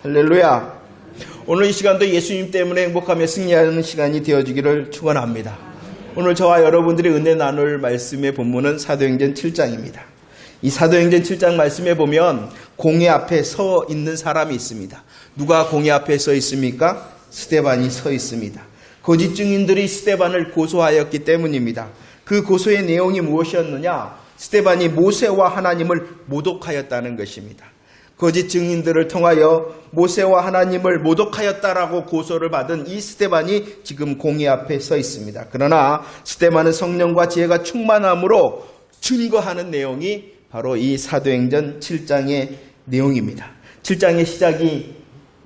할렐루야. 오늘 이 시간도 예수님 때문에 행복하며 승리하는 시간이 되어주기를 축원합니다. 오늘 저와 여러분들이 은혜 나눌 말씀의 본문은 사도행전 7장입니다. 이 사도행전 7장 말씀에 보면 공회 앞에 서 있는 사람이 있습니다. 누가 공회 앞에 서 있습니까? 스데반이 서 있습니다. 거짓 증인들이 스데반을 고소하였기 때문입니다. 그 고소의 내용이 무엇이었느냐? 스데반이 모세와 하나님을 모독하였다는 것입니다. 거짓 증인들을 통하여 모세와 하나님을 모독하였다라고 고소를 받은 이 스데반이 지금 공회 앞에 서 있습니다. 그러나 스데반은 성령과 지혜가 충만함으로 증거하는 내용이 바로 이 사도행전 7장의 내용입니다. 7장의 시작이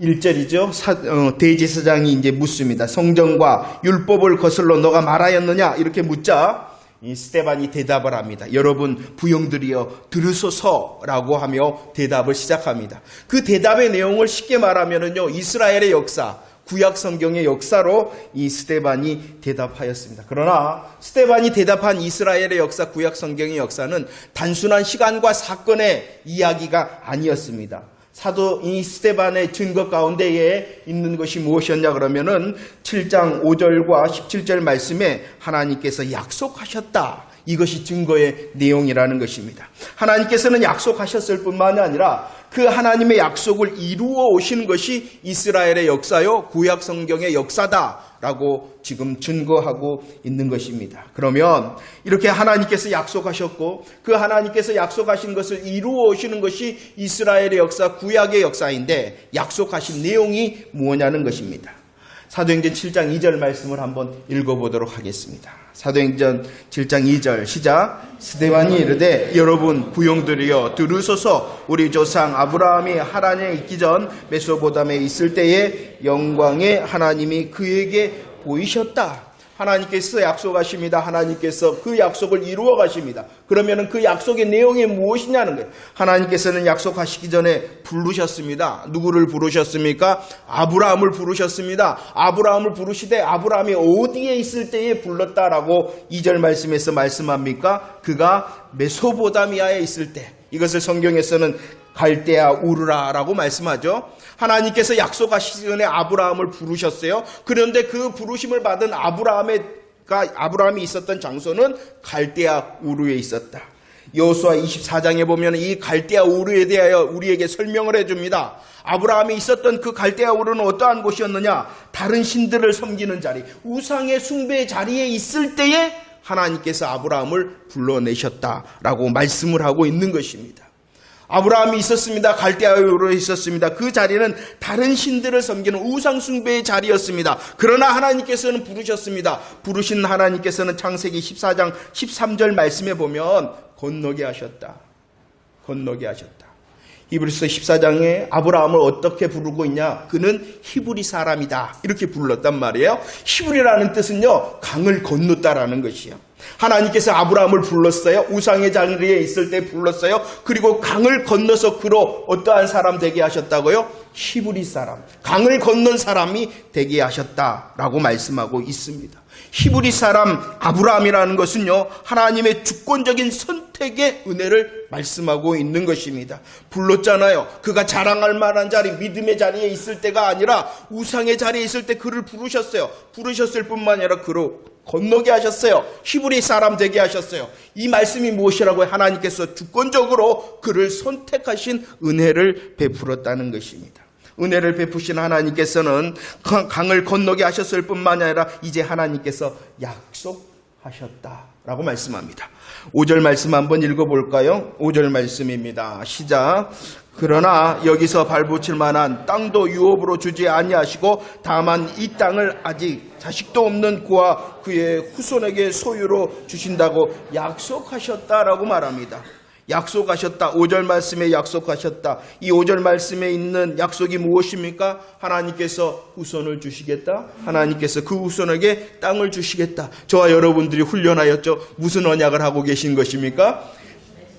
1절이죠. 대제사장이 이제 묻습니다. 성전과 율법을 거슬러 너가 말하였느냐? 이렇게 묻자 이 스데반이 대답을 합니다. 여러분 부형들이여 들으소서라고 하며 대답을 시작합니다. 그 대답의 내용을 쉽게 말하면은요, 이스라엘의 역사, 구약 성경의 역사로 이 스데반이 대답하였습니다. 그러나 스데반이 대답한 이스라엘의 역사, 구약 성경의 역사는 단순한 시간과 사건의 이야기가 아니었습니다. 사도 이 스데반의 증거 가운데에 있는 것이 무엇이었냐 그러면은 7장 5절과 17절 말씀에 하나님께서 약속하셨다. 이것이 증거의 내용이라는 것입니다. 하나님께서는 약속하셨을 뿐만이 아니라 그 하나님의 약속을 이루어 오신 것이 이스라엘의 역사요, 구약 성경의 역사다라고 지금 증거하고 있는 것입니다. 그러면 이렇게 하나님께서 약속하셨고 그 하나님께서 약속하신 것을 이루어 오시는 것이 이스라엘의 역사, 구약의 역사인데 약속하신 내용이 무엇냐는 것입니다. 사도행전 7장 2절 말씀을 한번 읽어보도록 하겠습니다. 사도행전 7장 2절 시작. 스데반이 이르되 여러분 부형들이여 들으소서. 우리 조상 아브라함이 하란에 있기 전 메소포타미아에 있을 때에 영광의 하나님이 그에게 보이셨다. 하나님께서 약속하십니다. 하나님께서 그 약속을 이루어 가십니다. 그러면 그 약속의 내용이 무엇이냐는 거예요. 하나님께서는 약속하시기 전에 부르셨습니다. 누구를 부르셨습니까? 아브라함을 부르셨습니다. 아브라함을 부르시되 아브라함이 어디에 있을 때에 불렀다라고 2절 말씀에서 말씀합니까? 그가 메소포타미아에 있을 때. 이것을 성경에서는 갈대아 우르라라고 말씀하죠. 하나님께서 약속하시기 전에 아브라함을 부르셨어요. 그런데 그 부르심을 받은 아브라함이 있었던 장소는 갈대아 우르에 있었다. 여호수아 24장에 보면 이 갈대아 우르에 대하여 우리에게 설명을 해줍니다. 아브라함이 있었던 그 갈대아 우르는 어떠한 곳이었느냐? 다른 신들을 섬기는 자리, 우상의 숭배의 자리에 있을 때에 하나님께서 아브라함을 불러내셨다라고 말씀을 하고 있는 것입니다. 아브라함이 있었습니다. 갈대아우르에 있었습니다. 그 자리는 다른 신들을 섬기는 우상 숭배의 자리였습니다. 그러나 하나님께서는 부르셨습니다. 부르신 하나님께서는 창세기 14장 13절 말씀에 보면 건너게 하셨다. 건너게 하셨다. 히브리서 14장에 아브라함을 어떻게 부르고 있냐? 그는 히브리 사람이다. 이렇게 불렀단 말이에요. 히브리라는 뜻은요, 강을 건넜다라는 것이에요. 하나님께서 아브라함을 불렀어요. 우상의 자리에 있을 때 불렀어요. 그리고 강을 건너서 그로 어떠한 사람 되게 하셨다고요? 히브리 사람, 강을 건넌 사람이 되게 하셨다라고 말씀하고 있습니다. 히브리 사람 아브라함이라는 것은요, 하나님의 주권적인 선택의 은혜를 말씀하고 있는 것입니다. 불렀잖아요. 그가 자랑할 만한 자리, 믿음의 자리에 있을 때가 아니라 우상의 자리에 있을 때 그를 부르셨어요. 부르셨을 뿐만 아니라 그로 건너게 하셨어요. 히브리 사람 되게 하셨어요. 이 말씀이 무엇이라고요? 하나님께서 주권적으로 그를 선택하신 은혜를 베풀었다는 것입니다. 은혜를 베푸신 하나님께서는 강을 건너게 하셨을 뿐만 아니라 이제 하나님께서 약속하셨다라고 말씀합니다. 5절 말씀 한번 읽어볼까요? 5절 말씀입니다. 시작. 그러나 여기서 발붙일 만한 땅도 유업으로 주지 아니하시고 다만 이 땅을 아직 자식도 없는 그와 그의 후손에게 소유로 주신다고 약속하셨다라고 말합니다. 약속하셨다. 5절 말씀에 약속하셨다. 이 5절 말씀에 있는 약속이 무엇입니까? 하나님께서 후손을 주시겠다. 하나님께서 그 후손에게 땅을 주시겠다. 저와 여러분들이 훈련하였죠. 무슨 언약을 하고 계신 것입니까?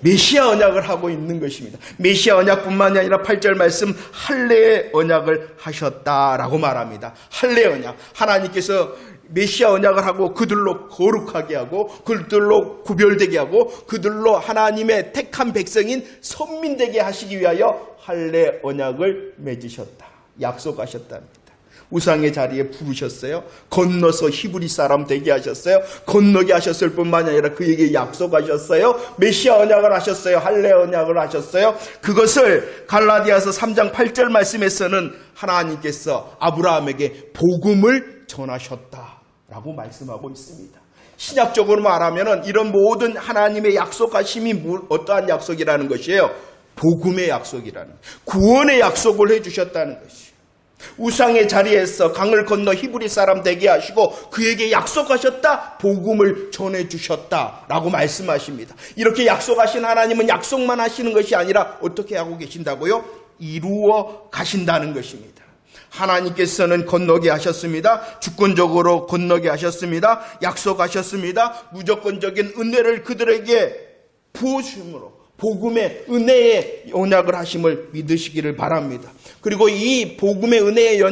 메시아 언약을 하고 있는 것입니다. 메시아 언약뿐만이 아니라 8절 말씀 할례의 언약을 하셨다라고 말합니다. 할례 언약. 하나님께서 메시아 언약을 하고 그들로 거룩하게 하고 그들로 구별되게 하고 그들로 하나님의 택한 백성인 선민되게 하시기 위하여 할례 언약을 맺으셨다. 약속하셨답니다. 우상의 자리에 부르셨어요. 건너서 히브리 사람 되게 하셨어요. 건너게 하셨을 뿐만 아니라 그에게 약속하셨어요. 메시아 언약을 하셨어요. 할례 언약을 하셨어요. 그것을 갈라디아서 3장 8절 말씀에서는 하나님께서 아브라함에게 복음을 전하셨다라고 말씀하고 있습니다. 신약적으로 말하면 이런 모든 하나님의 약속하심이 어떠한 약속이라는 것이에요? 복음의 약속이라는, 구원의 약속을 해주셨다는 것이에요. 우상의 자리에서 강을 건너 히브리 사람 되게 하시고 그에게 약속하셨다, 복음을 전해주셨다라고 말씀하십니다. 이렇게 약속하신 하나님은 약속만 하시는 것이 아니라 어떻게 하고 계신다고요? 이루어 가신다는 것입니다. 하나님께서는 건너게 하셨습니다. 주권적으로 건너게 하셨습니다. 약속하셨습니다. 무조건적인 은혜를 그들에게 부어주심으로 복음의 은혜의 언약을 하심을 믿으시기를 바랍니다. 그리고 이 복음의 은혜의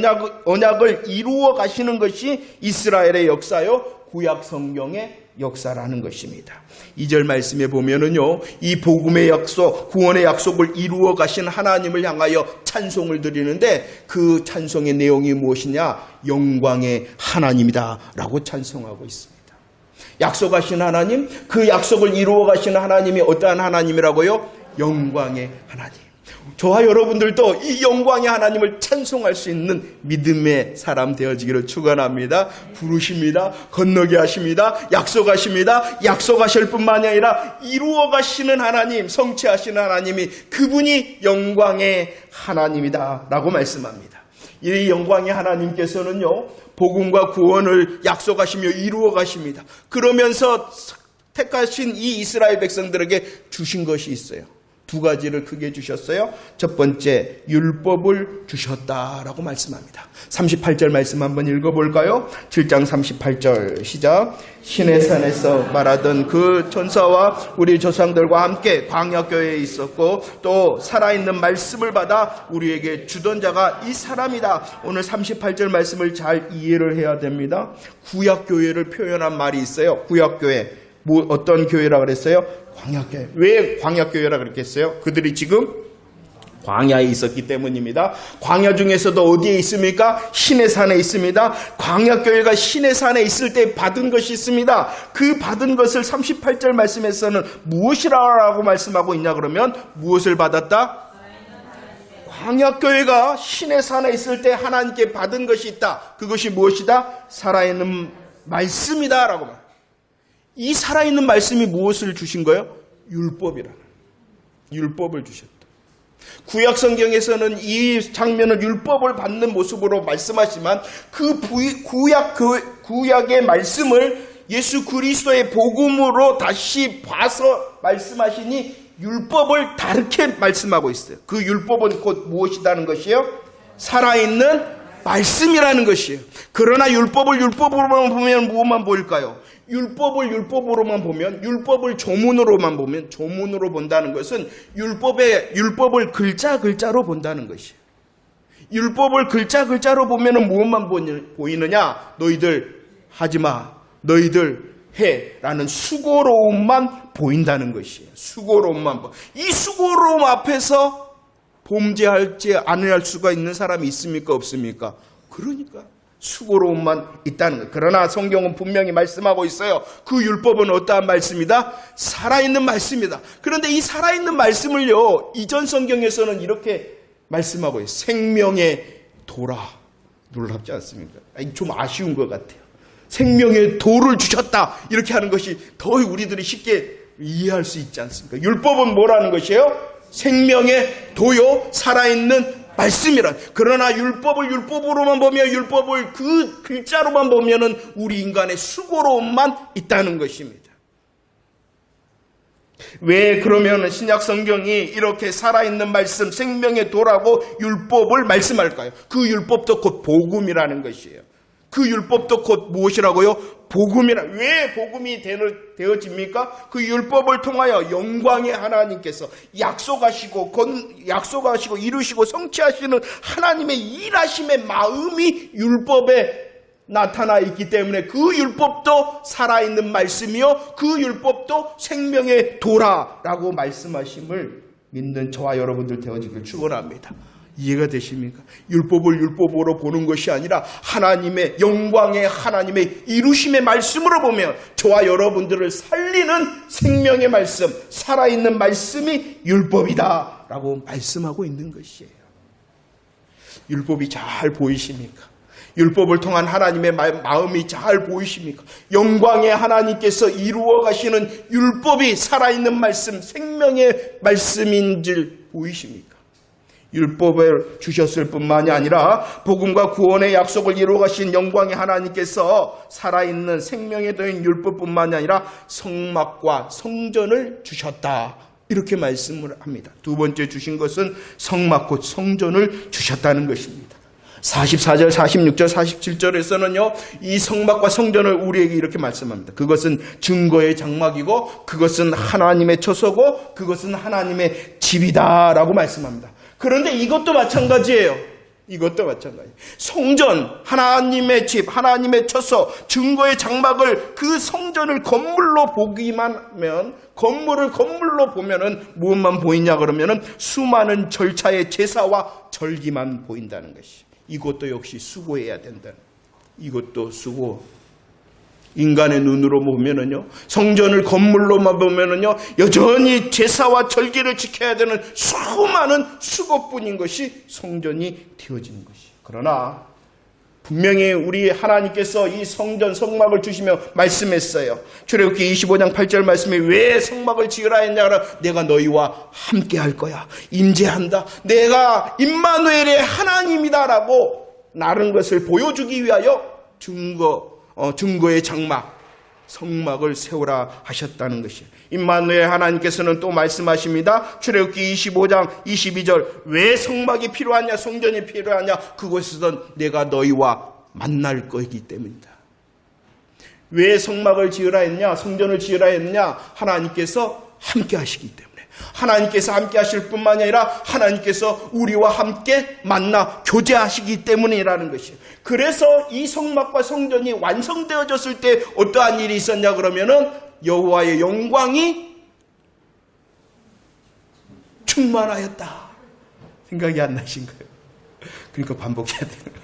언약을 이루어 가시는 것이 이스라엘의 역사요, 구약 성경의 역사라는 것입니다. 2절 말씀에 보면은요, 이 복음의 약속, 구원의 약속을 이루어 가신 하나님을 향하여 찬송을 드리는데 그 찬송의 내용이 무엇이냐? 영광의 하나님이다 라고 찬송하고 있습니다. 약속하신 하나님, 그 약속을 이루어 가시는 하나님이 어떠한 하나님이라고요? 영광의 하나님. 저와 여러분들도 이 영광의 하나님을 찬송할 수 있는 믿음의 사람 되어지기를 축원합니다. 부르십니다. 건너게 하십니다. 약속하십니다. 약속하실 뿐만이 아니라 이루어 가시는 하나님, 성취하시는 하나님이 그분이 영광의 하나님이다 라고 말씀합니다. 이 영광의 하나님께서는요, 복음과 구원을 약속하시며 이루어 가십니다. 그러면서 택하신 이 이스라엘 백성들에게 주신 것이 있어요. 두 가지를 크게 주셨어요. 첫 번째, 율법을 주셨다라고 말씀합니다. 38절 말씀 한번 읽어볼까요? 7장 38절 시작. 신의 산에서 말하던 그 천사와 우리 조상들과 함께 광야교회에 있었고 또 살아있는 말씀을 받아 우리에게 주던 자가 이 사람이다. 오늘 38절 말씀을 잘 이해를 해야 됩니다. 구약교회를 표현한 말이 있어요. 구약교회. 어떤 교회라 그랬어요? 광야교회. 왜 광야교회라 그랬겠어요? 그들이 지금 광야에 있었기 때문입니다. 광야 중에서도 어디에 있습니까? 신의 산에 있습니다. 광야교회가 신의 산에 있을 때 받은 것이 있습니다. 그 받은 것을 38절 말씀에서는 무엇이라고 말씀하고 있냐 그러면 무엇을 받았다? 광야교회가 신의 산에 있을 때 하나님께 받은 것이 있다. 그것이 무엇이다? 살아있는 말씀이다 라고 말합니다. 이 살아있는 말씀이 무엇을 주신 거예요? 율법을 주셨다. 구약 성경에서는 이 장면은 율법을 받는 모습으로 말씀하지만 그 구약의 말씀을 예수 그리스도의 복음으로 다시 봐서 말씀하시니 율법을 다르게 말씀하고 있어요. 그 율법은 곧 무엇이라는 것이에요? 살아있는 말씀이라는 것이에요. 그러나 율법으로만 보면 무엇만 보일까요? 율법으로만 보면, 율법을 조문으로만 보면, 조문으로 본다는 것은 율법을 글자로 본다는 것이에요. 율법을 글자로 보면 무엇만 보이느냐? 너희들 하지마, 너희들 해 라는 수고로움만 보인다는 것이에요. 수고로움만 이 수고로움 앞에서 범죄할지 않을 수가 있는 사람이 있습니까? 없습니까? 그러니까 수고로움만 있다는 거예요. 그러나 성경은 분명히 말씀하고 있어요. 그 율법은 어떠한 말씀이다? 살아있는 말씀이다. 그런데 이 살아있는 말씀을요, 이전 성경에서는 이렇게 말씀하고 있어요. 생명의 도라. 놀랍지 않습니까? 좀 아쉬운 것 같아요. 생명의 도를 주셨다. 이렇게 하는 것이 더 우리들이 쉽게 이해할 수 있지 않습니까? 율법은 뭐라는 것이에요? 생명의 도요, 살아있는 말씀이란. 그러나 율법으로만 보면, 율법을 그 글자로만 보면은 우리 인간의 수고로움만 있다는 것입니다. 왜 그러면 신약 성경이 이렇게 살아있는 말씀, 생명의 도라고 율법을 말씀할까요? 그 율법도 곧 복음이라는 것이에요. 그 율법도 곧 무엇이라고요? 복음이라. 왜 복음이 되어집니까? 그 율법을 통하여 영광의 하나님께서 약속하시고 이루시고 성취하시는 하나님의 일하심의 마음이 율법에 나타나 있기 때문에 그 율법도 살아있는 말씀이요, 그 율법도 생명의 도라라고 말씀하심을 믿는 저와 여러분들 되어지길 축원합니다. 이해가 되십니까? 율법을 율법으로 보는 것이 아니라 하나님의 영광의 하나님의 이루심의 말씀으로 보면 저와 여러분들을 살리는 생명의 말씀, 살아있는 말씀이 율법이다 라고 말씀하고 있는 것이에요. 율법이 잘 보이십니까? 율법을 통한 하나님의 마음이 잘 보이십니까? 영광의 하나님께서 이루어 가시는 율법이 살아있는 말씀, 생명의 말씀인 줄 보이십니까? 율법을 주셨을 뿐만이 아니라 복음과 구원의 약속을 이루어 가신 영광의 하나님께서 살아있는 생명의 도인 율법뿐만이 아니라 성막과 성전을 주셨다. 이렇게 말씀을 합니다. 두 번째 주신 것은 성막 곧 성전을 주셨다는 것입니다. 44절, 46절, 47절에서는요, 이 성막과 성전을 우리에게 이렇게 말씀합니다. 그것은 증거의 장막이고, 그것은 하나님의 처소고, 그것은 하나님의 집이다. 라고 말씀합니다. 그런데 이것도 마찬가지예요. 이것도 마찬가지. 성전, 하나님의 집, 하나님의 처소, 증거의 장막을 그 성전을 건물로 보기만 하면, 건물을 건물로 보면은 무엇만 보이냐 그러면은 수많은 절차의 제사와 절기만 보인다는 것이. 이것도 역시 수고해야 된다는. 이것도 수고. 인간의 눈으로 보면은요, 성전을 건물로만 보면은요, 여전히 제사와 절기를 지켜야 되는 수많은 수고뿐인 것이 성전이 되어지는 것이. 그러나 분명히 우리 하나님께서 이 성전 성막을 주시며 말씀했어요. 출애굽기 25장 8절 말씀에 왜 성막을 지으라 했냐면 내가 너희와 함께 할 거야. 임재한다. 내가 임마누엘의 하나님이다라고 나른 것을 보여주기 위하여 증거의 장막, 성막을 세우라 하셨다는 것이에요. 임마누엘 하나님께서는 또 말씀하십니다. 출애굽기 25장 22절 왜 성막이 필요하냐, 성전이 필요하냐, 그곳에서는 내가 너희와 만날 거이기 때문이다. 왜 성막을 지으라 했냐, 성전을 지으라 했냐, 하나님께서 함께 하시기 때문에. 하나님께서 함께 하실 뿐만이 아니라 하나님께서 우리와 함께 만나 교제하시기 때문이라는 것이에요. 그래서 이 성막과 성전이 완성되어졌을 때 어떠한 일이 있었냐 그러면은 여호와의 영광이 충만하였다. 생각이 안 나신가요? 그러니까 반복해야 돼요.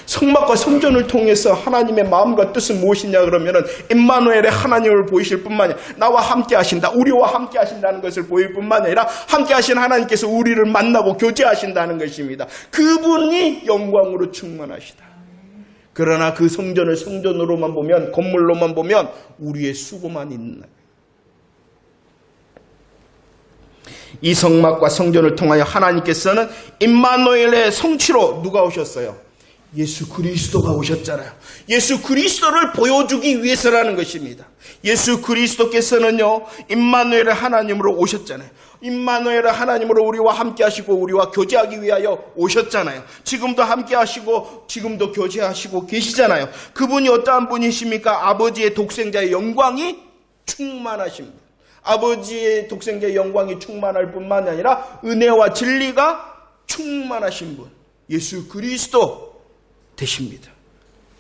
성막과 성전을 통해서 하나님의 마음과 뜻은 무엇이냐 그러면은 임마누엘의 하나님을 보이실 뿐만 아니라 나와 함께 하신다, 우리와 함께 하신다는 것을 보일 뿐만 아니라 함께 하신 하나님께서 우리를 만나고 교제하신다는 것입니다. 그분이 영광으로 충만하시다. 그러나 그 성전을 성전으로만 보면, 건물로만 보면 우리의 수고만 있는. 이 성막과 성전을 통하여 하나님께서는 임마누엘의 성취로 누가 오셨어요? 예수 그리스도가 오셨잖아요. 예수 그리스도를 보여주기 위해서라는 것입니다. 예수 그리스도께서는요, 임마누엘의 하나님으로 오셨잖아요. 임마누엘의 하나님으로 우리와 함께 하시고 우리와 교제하기 위하여 오셨잖아요. 지금도 함께 하시고 지금도 교제하시고 계시잖아요. 그분이 어떠한 분이십니까? 아버지의 독생자의 영광이 충만하신 분. 아버지의 독생자의 영광이 충만할 뿐만 아니라 은혜와 진리가 충만하신 분, 예수 그리스도 되십니다.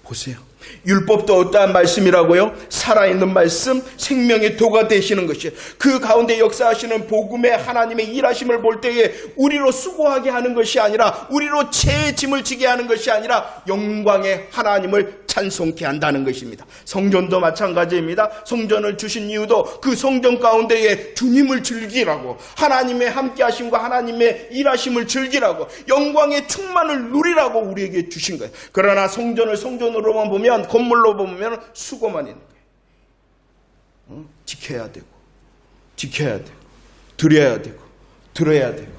보세요. 율법도 어떠한 말씀이라고요? 살아있는 말씀, 생명의 도가 되시는 것이에요. 그 가운데 역사하시는 복음의 하나님의 일하심을 볼 때에 우리로 수고하게 하는 것이 아니라, 우리로 죄의 짐을 지게 하는 것이 아니라 영광의 하나님을 찬송케 한다는 것입니다. 성전도 마찬가지입니다. 성전을 주신 이유도 그 성전 가운데에 주님을 즐기라고, 하나님의 함께하심과 하나님의 일하심을 즐기라고, 영광의 충만을 누리라고 우리에게 주신 거예요. 그러나 성전을 성전으로만 보면, 건물로 보면 수고만 있는 거예요. 지켜야 되고, 지켜야 되고, 드려야 되고, 들어야 되고.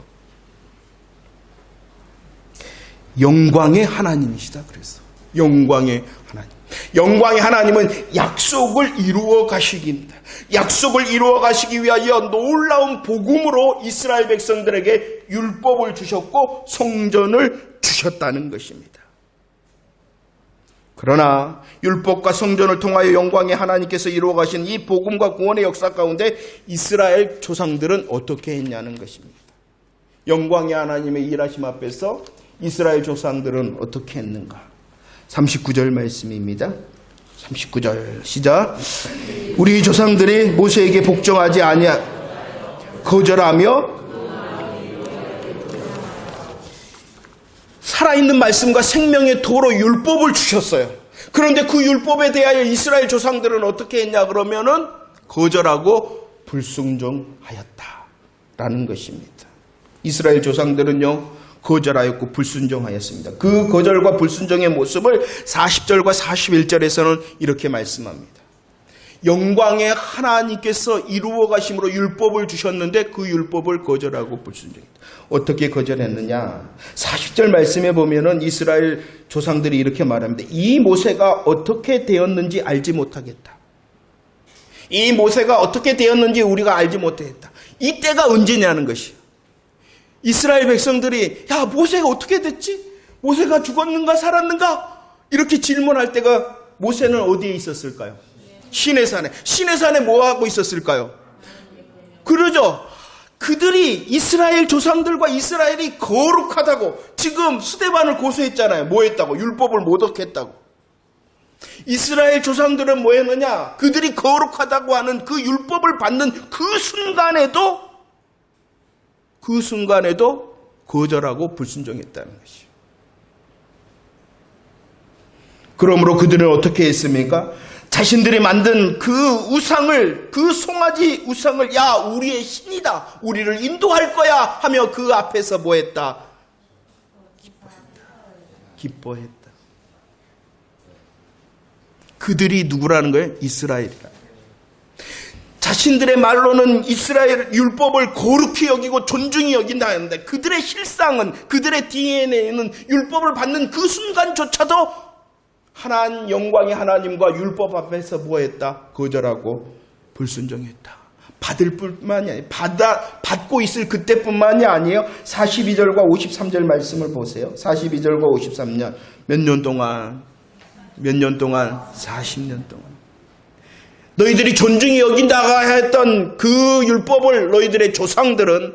영광의 하나님이시다. 그래서 영광의 하나님. 영광의 하나님은 약속을 이루어 가시기입니다. 약속을 이루어 가시기 위하여 놀라운 복음으로 이스라엘 백성들에게 율법을 주셨고 성전을 주셨다는 것입니다. 그러나 율법과 성전을 통하여 영광의 하나님께서 이루어 가신 이 복음과 구원의 역사 가운데 이스라엘 조상들은 어떻게 했냐는 것입니다. 영광의 하나님의 일하심 앞에서 이스라엘 조상들은 어떻게 했는가? 39절 말씀입니다. 39절 시작. 우리 조상들이 모세에게 복종하지 아니하 거절하며 살아있는 말씀과 생명의 도로 율법을 주셨어요. 그런데 그 율법에 대하여 이스라엘 조상들은 어떻게 했냐 그러면은 거절하고 불순종하였다라는 것입니다. 이스라엘 조상들은요 거절하였고 불순종하였습니다. 그 거절과 불순종의 모습을 40절과 41절에서는 이렇게 말씀합니다. 영광의 하나님께서 이루어 가심으로 율법을 주셨는데 그 율법을 거절하고 불순종했다. 어떻게 거절했느냐? 40절 말씀에 보면은 이스라엘 조상들이 이렇게 말합니다. 이 모세가 어떻게 되었는지 알지 못하겠다. 이 모세가 어떻게 되었는지 우리가 알지 못했다. 이 때가 언제냐는 것이요. 이스라엘 백성들이 야 모세가 어떻게 됐지? 모세가 죽었는가 살았는가? 이렇게 질문할 때가 모세는 어디에 있었을까요? 시내산에. 시내산에 뭐 하고 있었을까요? 그러죠. 그들이 이스라엘 조상들과 이스라엘이 거룩하다고 지금 스데반을 고소했잖아요. 뭐 했다고? 율법을 모독했다고. 이스라엘 조상들은 뭐 했느냐? 그들이 거룩하다고 하는 그 율법을 받는 그 순간에도 거절하고 불순종했다는 것이죠. 그러므로 그들은 어떻게 했습니까? 자신들이 만든 그 우상을, 그 송아지 우상을 야 우리의 신이다, 우리를 인도할 거야 하며 그 앞에서 뭐 했다? 기뻐했다. 그들이 누구라는 거예요? 이스라엘이라. 자신들의 말로는 이스라엘 율법을 거룩히 여기고 존중히 여긴다는데 그들의 실상은, 그들의 DNA는 율법을 받는 그 순간조차도 하나님, 영광의 하나님과 율법 앞에서 뭐했다? 거절하고 불순종했다. 받을 뿐만이 아니에요. 받고 있을 그때뿐만이 아니에요. 42절과 53절 말씀을 보세요. 42절과 53년. 몇 년 동안? 40년 동안. 너희들이 존중히 여긴다가 했던 그 율법을 너희들의 조상들은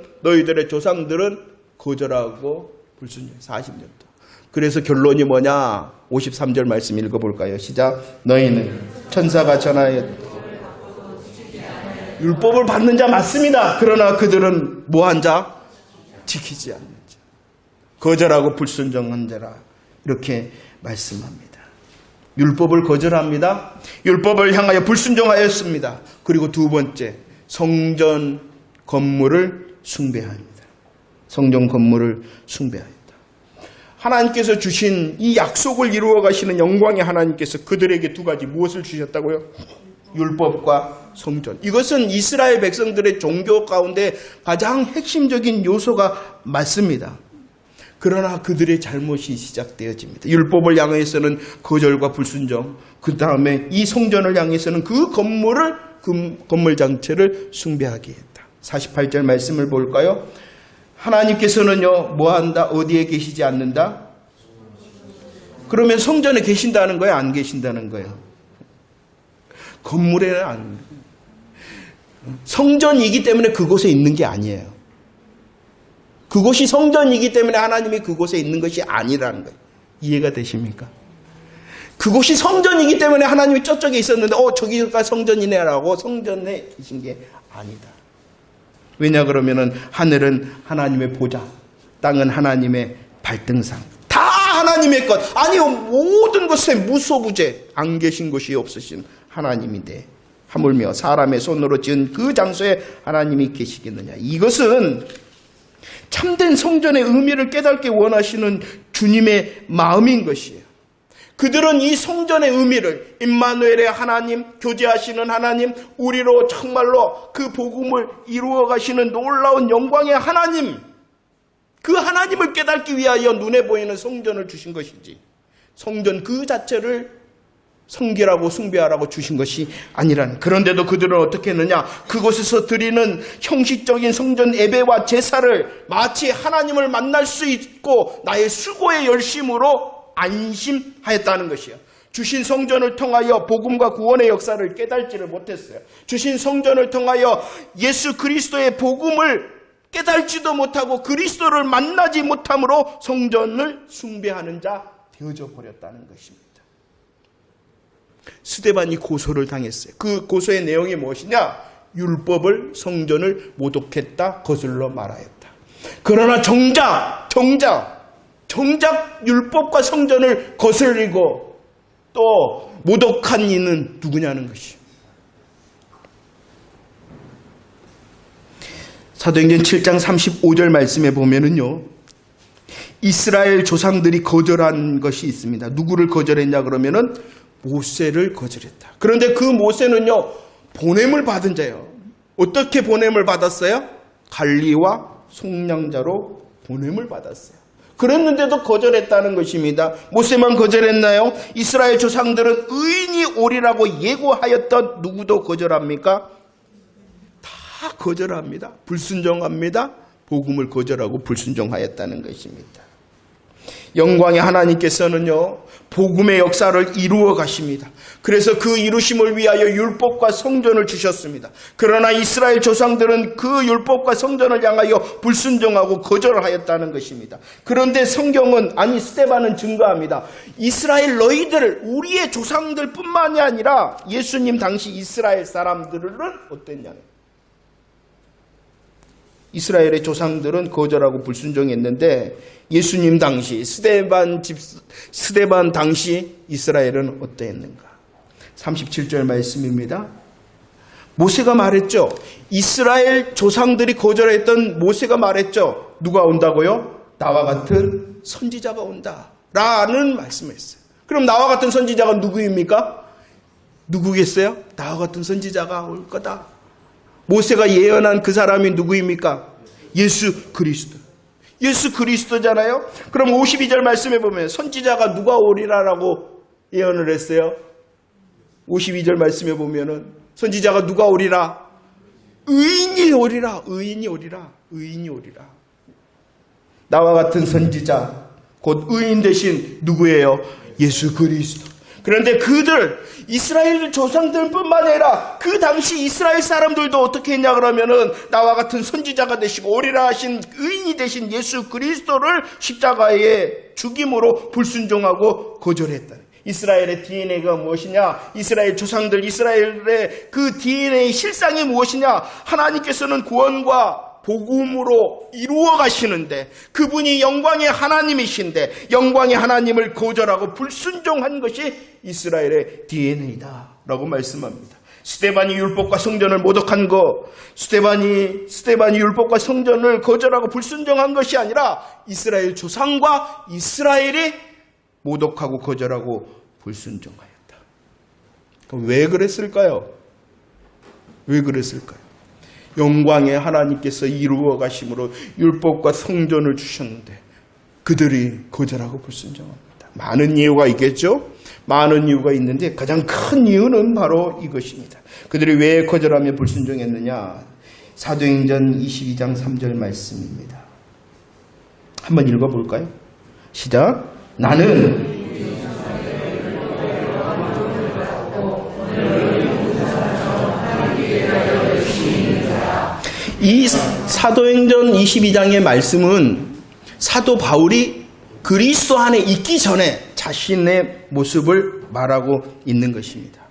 거절하고 불순종해. 40년 동안. 그래서 결론이 뭐냐? 53절 말씀 읽어볼까요? 시작. 너희는 천사가 전하여 율법을 받는 자 맞습니다. 그러나 그들은 뭐한 자? 지키지 않는 자. 거절하고 불순종한 자라. 이렇게 말씀합니다. 율법을 거절합니다. 율법을 향하여 불순종하였습니다. 그리고 두 번째, 성전 건물을 숭배합니다. 성전 건물을 숭배합니다. 하나님께서 주신 이 약속을 이루어 가시는 영광의 하나님께서 그들에게 두 가지 무엇을 주셨다고요? 율법과 성전. 이것은 이스라엘 백성들의 종교 가운데 가장 핵심적인 요소가 맞습니다. 그러나 그들의 잘못이 시작되어집니다. 율법을 향해서는 거절과 불순종, 그 다음에 이 성전을 향해서는 그 건물 장체를 숭배하게 했다. 48절 말씀을 볼까요? 하나님께서는요, 뭐 한다? 어디에 계시지 않는다? 그러면 성전에 계신다는 거예요? 안 계신다는 거예요? 건물에는 안. 성전이기 때문에 그곳에 있는 게 아니에요. 그곳이 성전이기 때문에 하나님이 그곳에 있는 것이 아니라는 거예요. 이해가 되십니까? 그곳이 성전이기 때문에 하나님이 저쪽에 있었는데 저기가 성전이네라고 성전에 계신 게 아니다. 왜냐 그러면은 하늘은 하나님의 보좌, 땅은 하나님의 발등상. 다 하나님의 것. 아니요, 모든 것에 무소부재, 안 계신 것이 없으신 하나님인데 하물며 사람의 손으로 지은 그 장소에 하나님이 계시겠느냐. 이것은 참된 성전의 의미를 깨닫게 원하시는 주님의 마음인 것이에요. 그들은 이 성전의 의미를, 임마누엘의 하나님, 교제하시는 하나님, 우리로 정말로 그 복음을 이루어 가시는 놀라운 영광의 하나님, 그 하나님을 깨닫기 위하여 눈에 보이는 성전을 주신 것이지, 성전 그 자체를 섬기라고 숭배하라고 주신 것이 아니라는. 그런데도 그들은 어떻게 했느냐? 그곳에서 드리는 형식적인 성전 예배와 제사를 마치 하나님을 만날 수 있고 나의 수고의 열심으로 안심하였다는 것이요. 주신 성전을 통하여 복음과 구원의 역사를 깨달지를 못했어요. 주신 성전을 통하여 예수 그리스도의 복음을 깨달지도 못하고 그리스도를 만나지 못함으로 성전을 숭배하는 자 되어져 버렸다는 것입니다. 스데반이 고소를 당했어요. 그 고소의 내용이 무엇이냐? 율법을 성전을 모독했다 거슬러 말하였다. 그러나 정작 율법과 성전을 거슬리고 또 모독한 이는 누구냐는 것이. 사도행전 7장 35절 말씀에 보면은요, 이스라엘 조상들이 거절한 것이 있습니다. 누구를 거절했냐 그러면은 모세를 거절했다. 그런데 그 모세는요, 보냄을 받은 자예요. 어떻게 보냄을 받았어요? 관리와 속량자로 보냄을 받았어요. 그랬는데도 거절했다는 것입니다. 모세만 거절했나요? 이스라엘 조상들은 의인이 오리라고 예고하였던 누구도 거절합니까? 다 거절합니다. 불순종합니다. 복음을 거절하고 불순종하였다는 것입니다. 영광의 하나님께서는요, 복음의 역사를 이루어 가십니다. 그래서 그 이루심을 위하여 율법과 성전을 주셨습니다. 그러나 이스라엘 조상들은 그 율법과 성전을 향하여 불순종하고 거절을 하였다는 것입니다. 그런데 성경은, 아니 스데반은 증거합니다. 이스라엘 너희들, 우리의 조상들 뿐만이 아니라 예수님 당시 이스라엘 사람들은 어땠냐는, 이스라엘의 조상들은 거절하고 불순종했는데 예수님 당시 스데반 당시 이스라엘은 어떠했는가? 37절 말씀입니다. 모세가 말했죠. 이스라엘 조상들이 거절했던 모세가 말했죠. 누가 온다고요? 나와 같은 선지자가 온다 라는 말씀을 했어요. 그럼 나와 같은 선지자가 누구입니까? 누구겠어요? 나와 같은 선지자가 올 거다. 모세가 예언한 그 사람이 누구입니까? 예수 그리스도. 예수 그리스도잖아요. 그럼 52절 말씀해 보면 선지자가 누가 오리라라고 예언을 했어요? 52절 말씀해 보면은 선지자가 누가 오리라? 의인이 오리라. 의인이 오리라. 의인이 오리라. 나와 같은 선지자, 곧 의인 대신 누구예요? 예수 그리스도. 그런데 그들, 이스라엘 조상들뿐만 아니라 그 당시 이스라엘 사람들도 어떻게 했냐 그러면은 나와 같은 선지자가 되시고 오리라 하신 의인이 되신 예수 그리스도를 십자가에 죽임으로 불순종하고 거절했다. 이스라엘의 DNA가 무엇이냐? 이스라엘 조상들, 이스라엘의 그 DNA 실상이 무엇이냐? 하나님께서는 구원과 복음으로 이루어 가시는데 그분이 영광의 하나님이신데 영광의 하나님을 거절하고 불순종한 것이 이스라엘의 DNA다 라고 말씀합니다. 스데반이 율법과 성전을 모독한 것, 스데반이 율법과 성전을 거절하고 불순종한 것이 아니라 이스라엘 조상과 이스라엘이 모독하고 거절하고 불순종하였다. 그럼 왜 그랬을까요? 왜 그랬을까요? 영광의 하나님께서 이루어 가심으로 율법과 성전을 주셨는데 그들이 거절하고 불순종합니다. 많은 이유가 있겠죠? 많은 이유가 있는데 가장 큰 이유는 바로 이것입니다. 그들이 왜 거절하며 불순종했느냐? 사도행전 22장 3절 말씀입니다. 한번 읽어볼까요? 시작. 나는 이 사도행전 22장의 말씀은 사도 바울이 그리스도 안에 있기 전에 자신의 모습을 말하고 있는 것입니다.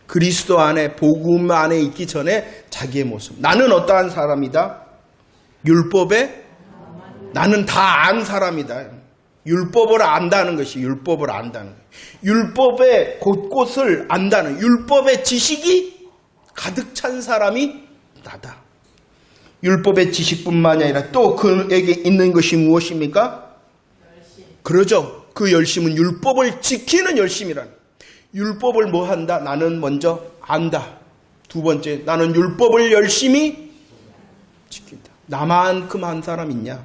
그리스도 안에, 복음 안에 있기 전에 자기의 모습. 나는 어떠한 사람이다? 율법에 나는 다 안 사람이다. 율법을 안다는 것이 율법을 안다는 거예요. 율법의 곳곳을 안다는, 율법의 지식이 가득 찬 사람이 나다. 율법의 지식뿐만이 아니라 또 그에게 있는 것이 무엇입니까? 열심. 그러죠. 그 열심은 율법을 지키는 열심이란. 율법을 뭐 한다? 나는 먼저 안다. 두 번째, 나는 율법을 열심히 지킨다. 나만큼 한 사람 있냐?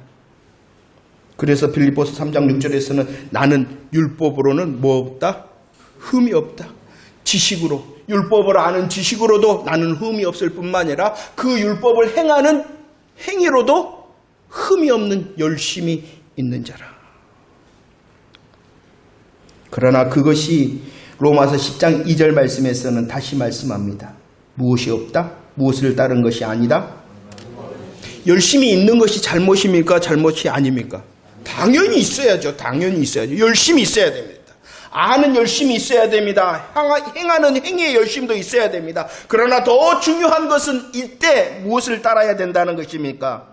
그래서 빌립보서 3장 6절에서는 나는 율법으로는 뭐 없다? 흠이 없다. 지식으로. 율법을 아는 지식으로도 나는 흠이 없을 뿐만 아니라 그 율법을 행하는 행위로도 흠이 없는 열심이 있는 자라. 그러나 그것이 로마서 10장 2절 말씀에서는 다시 말씀합니다. 무엇이 없다? 무엇을 따른 것이 아니다? 열심히 있는 것이 잘못입니까? 잘못이 아닙니까? 당연히 있어야죠. 당연히 있어야죠. 열심히 있어야 됩니다. 아는 열심이 있어야 됩니다. 행하는 행위의 열심도 있어야 됩니다. 그러나 더 중요한 것은 이때 무엇을 따라야 된다는 것입니까?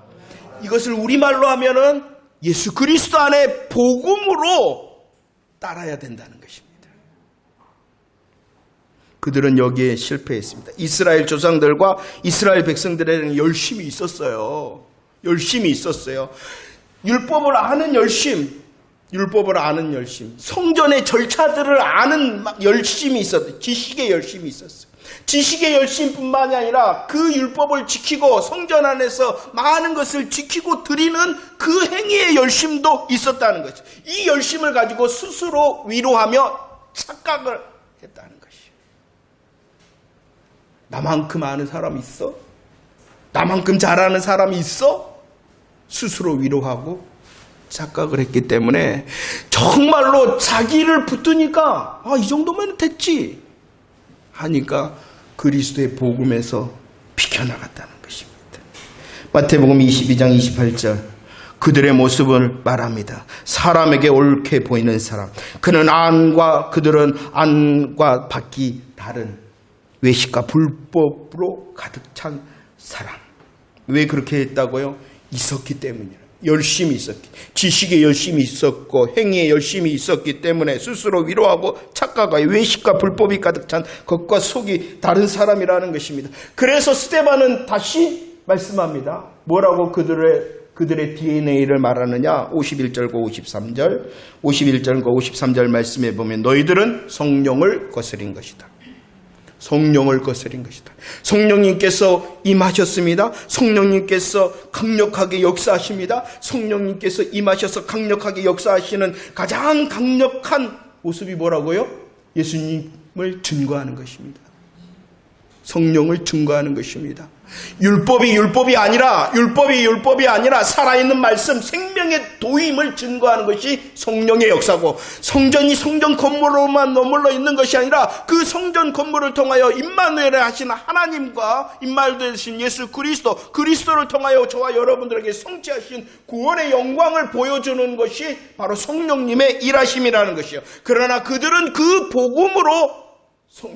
이것을 우리말로 하면은 예수 그리스도 안에 복음으로 따라야 된다는 것입니다. 그들은 여기에 실패했습니다. 이스라엘 조상들과 이스라엘 백성들에게는 열심이 있었어요. 열심이 있었어요. 율법을 아는 열심, 성전의 절차들을 아는 열심이 있었어요. 지식의 열심이 있었어요. 지식의 열심뿐만이 아니라 그 율법을 지키고 성전 안에서 많은 것을 지키고 드리는 그 행위의 열심도 있었다는 거죠. 이 열심을 가지고 스스로 위로하며 착각을 했다는 것이에요. 나만큼 아는 사람이 있어? 나만큼 잘하는 사람이 있어? 스스로 위로하고 착각을 했기 때문에 정말로 자기를 붙드니까 이 정도면 됐지 하니까 그리스도의 복음에서 비켜나갔다는 것입니다. 마태복음 22장 28절 그들의 모습을 말합니다. 사람에게 옳게 보이는 사람, 그들은 안과 밖이 다른 외식과 불법으로 가득 찬 사람. 왜 그렇게 했다고요? 있었기 때문이에요. 열심히 있었기, 지식에 열심히 있었고 행위에 열심히 있었기 때문에 스스로 위로하고 착각하여 외식과 불법이 가득 찬 겉과 속이 다른 사람이라는 것입니다. 그래서 스데반은 다시 말씀합니다. 뭐라고 그들의 DNA를 말하느냐? 51절과 53절, 51절과 53절 말씀해 보면 너희들은 성령을 거스린 것이다. 성령을 거스린 것이다. 성령님께서 임하셨습니다. 성령님께서 강력하게 역사하십니다. 성령님께서 임하셔서 강력하게 역사하시는 가장 강력한 모습이 뭐라고요? 예수님을 증거하는 것입니다. 성령을 증거하는 것입니다. 율법이 아니라 살아있는 말씀, 생명의 도임을 증거하는 것이 성령의 역사고, 성전이 성전 건물로만 머물러 있는 것이 아니라 그 성전 건물을 통하여 임마누엘을 하신 하나님과 임마누엘이신 예수 그리스도를 통하여 저와 여러분들에게 성취하신 구원의 영광을 보여주는 것이 바로 성령님의 일하심이라는 것이요. 그러나 그들은 그 복음으로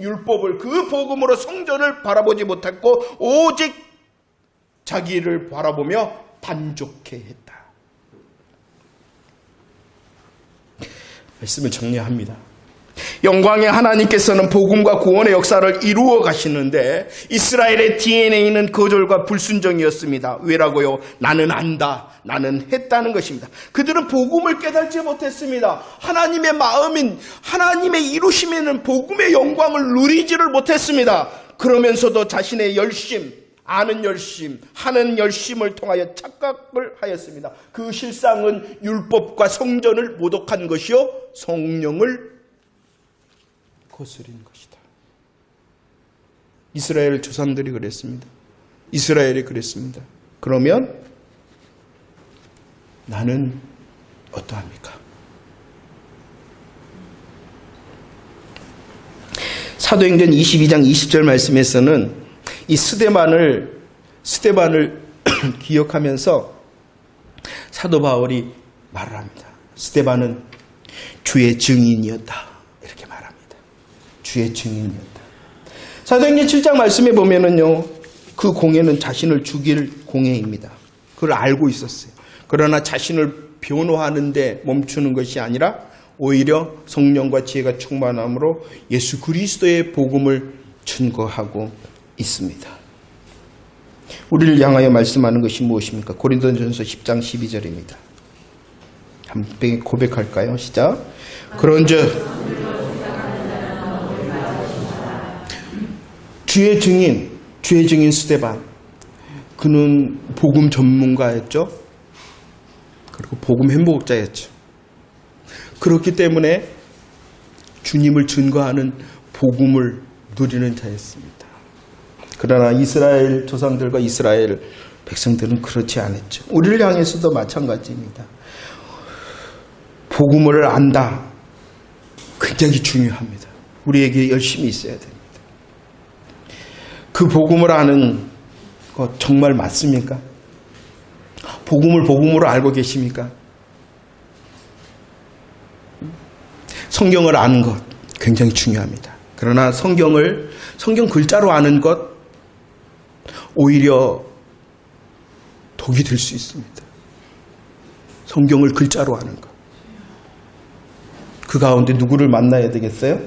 율법을, 그 복음으로 성전을 바라보지 못했고 오직 자기를 바라보며 반족해했다. 말씀을 정리합니다. 영광의 하나님께서는 복음과 구원의 역사를 이루어 가시는데 이스라엘의 DNA는 거절과 불순종이었습니다. 왜라고요? 나는 안다, 나는 했다는 것입니다. 그들은 복음을 깨닫지 못했습니다. 하나님의 마음인, 하나님의 이루심에는 복음의 영광을 누리지를 못했습니다. 그러면서도 자신의 열심, 아는 열심, 하는 열심을 통하여 착각을 하였습니다. 그 실상은 율법과 성전을 모독한 것이요, 성령을 거스린 것이다. 이스라엘 조상들이 그랬습니다. 이스라엘이 그랬습니다. 그러면 나는 어떠합니까? 사도행전 22장 20절 말씀에서는 이 스데반을 기억하면서 사도 바울이 말을 합니다. 스데반은 주의 증인이었다. 이렇게 말합니다. 주의 증인이었다. 사도행전 7장 말씀에 보면은요, 그 공회는 자신을 죽일 공회입니다. 그걸 알고 있었어요. 그러나 자신을 변호하는데 멈추는 것이 아니라 오히려 성령과 지혜가 충만함으로 예수 그리스도의 복음을 증거하고 있습니다. 우리를 향하여 말씀하는 것이 무엇입니까? 고린도전서 10장 12절입니다. 함께 고백할까요? 시작. 그런즉 주의 증인 스데반, 그는 복음 전문가였죠. 그리고 복음 행복자였죠. 그렇기 때문에 주님을 증거하는 복음을 누리는 자였습니다. 그러나 이스라엘 조상들과 이스라엘 백성들은 그렇지 않았죠. 우리를 향해서도 마찬가지입니다. 복음을 안다. 굉장히 중요합니다. 우리에게 열심히 있어야 됩니다. 그 복음을 아는 것 정말 맞습니까? 복음을 복음으로 알고 계십니까? 성경을 아는 것 굉장히 중요합니다. 그러나 성경 글자로 아는 것 오히려 독이 될 수 있습니다. 성경을 글자로 아는 것. 그 가운데 누구를 만나야 되겠어요?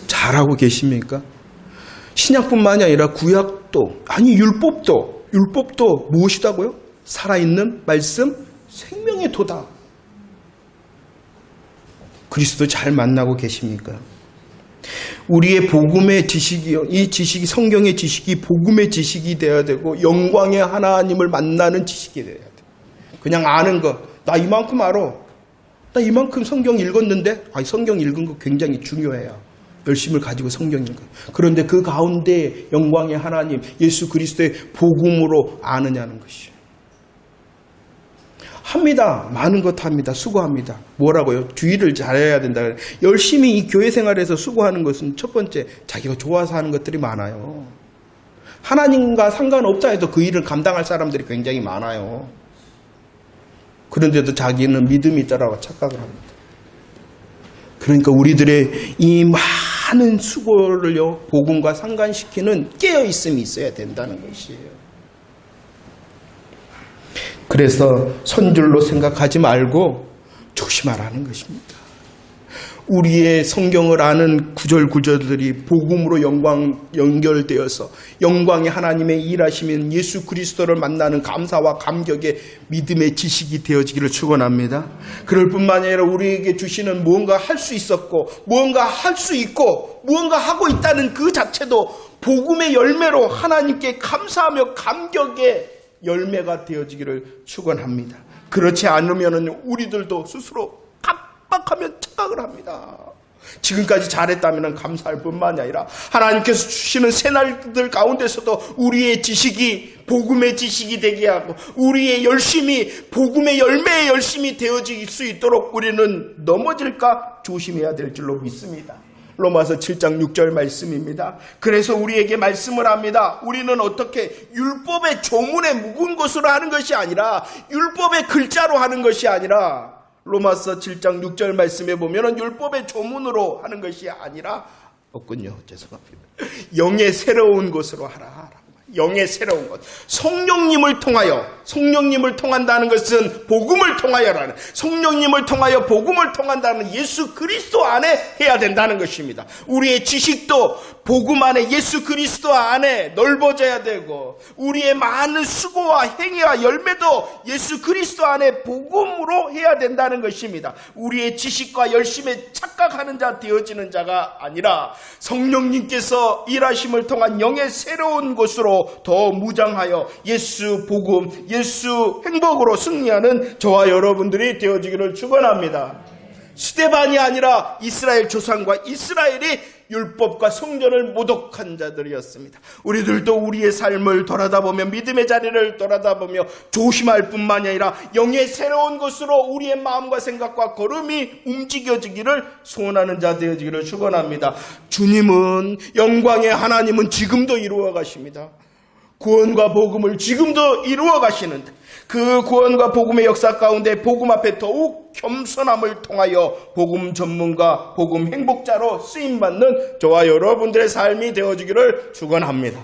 잘하고 계십니까? 신약뿐만이 아니라 구약도, 아니 율법도 무엇이다고요? 살아있는 말씀, 생명의 도다. 그리스도 잘 만나고 계십니까? 우리의 복음의 지식이요. 이 지식이 성경의 지식이 복음의 지식이 되어야 되고 영광의 하나님을 만나는 지식이 되어야 돼. 그냥 아는 것. 나 이만큼 알아. 나 이만큼 성경 읽었는데 성경 읽은 거 굉장히 중요해요. 열심을 가지고 성경 읽은 거. 그런데 그 가운데 영광의 하나님 예수 그리스도의 복음으로 아느냐는 것이요. 합니다. 많은 것 합니다. 수고합니다. 뭐라고요? 주의를 잘해야 된다. 열심히 이 교회 생활에서 수고하는 것은 첫 번째 자기가 좋아서 하는 것들이 많아요. 하나님과 상관없다 해도 그 일을 감당할 사람들이 굉장히 많아요. 그런데도 자기는 믿음이 있다라고 착각을 합니다. 그러니까 우리들의 이 많은 수고를요 복음과 상관시키는 깨어있음이 있어야 된다는 것이에요. 그래서 선줄로 생각하지 말고 조심하라는 것입니다. 우리의 성경을 아는 구절들이 복음으로 연결되어서 영광의 하나님의 일하시면 예수 그리스도를 만나는 감사와 감격의 믿음의 지식이 되어지기를 축원합니다. 그럴 뿐만 아니라 우리에게 주시는 무언가 할 수 있었고 무언가 할 수 있고 무언가 하고 있다는 그 자체도 복음의 열매로 하나님께 감사하며 감격의 열매가 되어지기를 축원합니다. 그렇지 않으면 우리들도 스스로 깜빡하면 착각을 합니다. 지금까지 잘했다면 감사할 뿐만이 아니라 하나님께서 주시는 새날들 가운데서도 우리의 지식이 복음의 지식이 되게 하고 우리의 열심이 복음의 열매의 열심이 되어질 수 있도록 우리는 넘어질까 조심해야 될 줄로 믿습니다. 로마서 7장 6절 말씀입니다. 그래서 우리에게 말씀을 합니다. 우리는 어떻게 율법의 조문에 묵은 것으로 하는 것이 아니라 율법의 글자로 하는 것이 아니라 로마서 7장 6절 말씀에 보면 율법의 조문으로 하는 것이 아니라 없군요. 죄송합니다. 영의 새로운 것으로 하라. 영의 새로운 것. 성령님을 통한다는 것은 복음을 통하여라는, 성령님을 통하여 복음을 통한다는 예수 그리스도 안에 해야 된다는 것입니다. 우리의 지식도 복음 안에 예수 그리스도 안에 넓어져야 되고 우리의 많은 수고와 행위와 열매도 예수 그리스도 안에 복음으로 해야 된다는 것입니다. 우리의 지식과 열심에 착각하는 자 되어지는 자가 아니라 성령님께서 일하심을 통한 영의 새로운 것으로 더 무장하여 예수 복음, 예수 행복으로 승리하는 저와 여러분들이 되어지기를 축원합니다. 스데반이 아니라 이스라엘 조상과 이스라엘이 율법과 성전을 모독한 자들이었습니다. 우리들도 우리의 삶을 돌아다보며 믿음의 자리를 돌아다보며 조심할 뿐만이 아니라 영의 새로운 것으로 우리의 마음과 생각과 걸음이 움직여지기를 소원하는 자 되어지기를 축원합니다. 주님은 영광의 하나님은 지금도 이루어 가십니다. 구원과 복음을 지금도 이루어 가시는데 그 구원과 복음의 역사 가운데 복음 앞에 더욱 겸손함을 통하여 복음 전문가, 복음 행복자로 쓰임받는 저와 여러분들의 삶이 되어지기를 축원합니다.